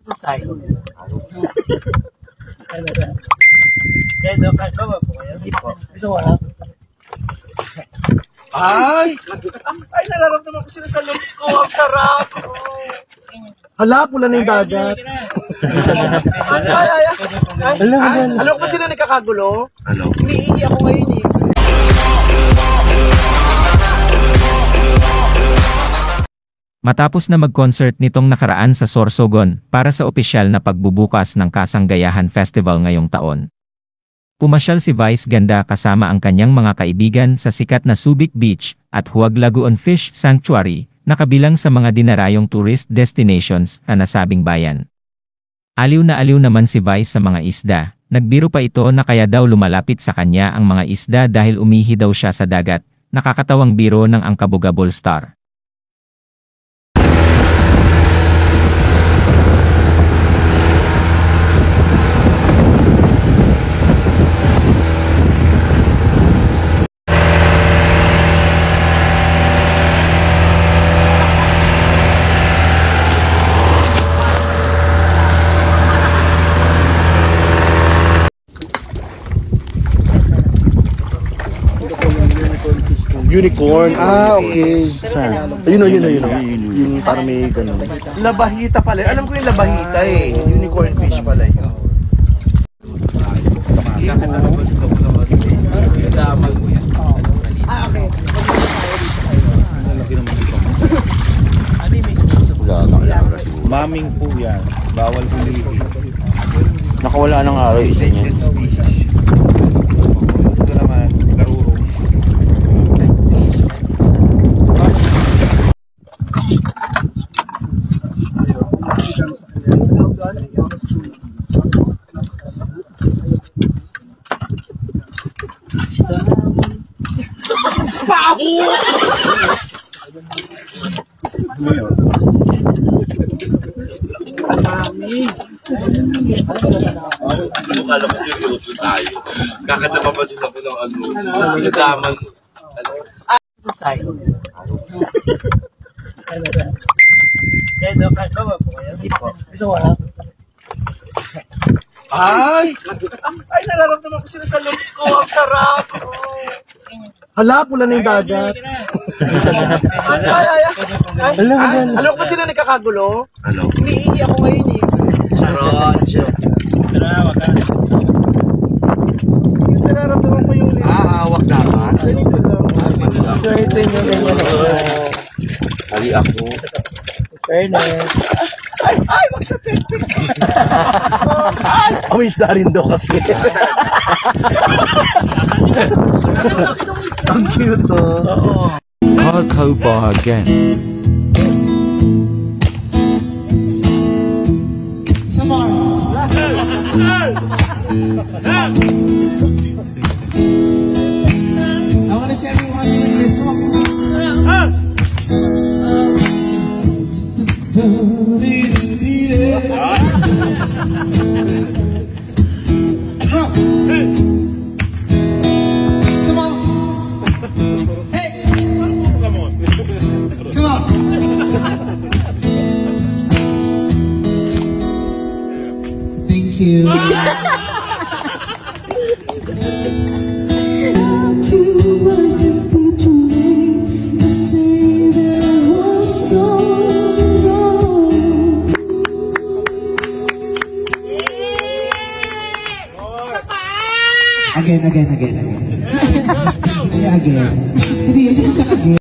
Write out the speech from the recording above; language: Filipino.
Susay. Gusto mo na? Ay, nararamdaman ko sila sa lungs ko. Ang sarap. Hala, pula na yung dagat. Alam ko ba sila nagkakagulo? Ano? Umiihi ako ngayon eh. Matapos na mag-concert nitong nakaraan sa Sorsogon para sa opisyal na pagbubukas ng Kasanggayahan Festival ngayong taon. Pumasyal si Vice Ganda kasama ang kanyang mga kaibigan sa sikat na Subic Beach at Huwag Lagoon Fish Sanctuary na kabilang sa mga dinarayong tourist destinations na nasabing bayan. Aliw na aliw naman si Vice sa mga isda. Nagbiro pa ito na kaya daw lumalapit sa kanya ang mga isda dahil umihi daw siya sa dagat. Nakakatawang biro ng Angkabugabol star. Unicorn. Okay. Saan? Yun o. Yung parang may ganun. Labahita pala. Alam ko yung labahita eh. Unicorn fish pala yun. Okay. Maming po yan. Bawal ulitin. Nakawala ng araw isa niyan. Ito naman, karurong. Akala ko seryoso tayo. Kakataba pa din ako ng ano. Nadaman. Susay. Gusto mo na? Ay, nararamdaman ko sila sa lungs ko. Ang sarap. Hala, pula na yung dagat. Alam ko ba sila nagkakagulo? Ano? Umiihi ako ngayon eh. Charon. Yung nararamdaman ko yung lips. Hawak dapat. Ganito lang. Swerte nyo ganyan. Ali ako. Fairness. Ay, wag sa pekpek. Awis na rin daw kasi. Ang cute oh. Harco Bar again. I want to see everyone doing this. Come on. Come on. Hey. Come on. Thank you. Again. Again. Hindi, yung again.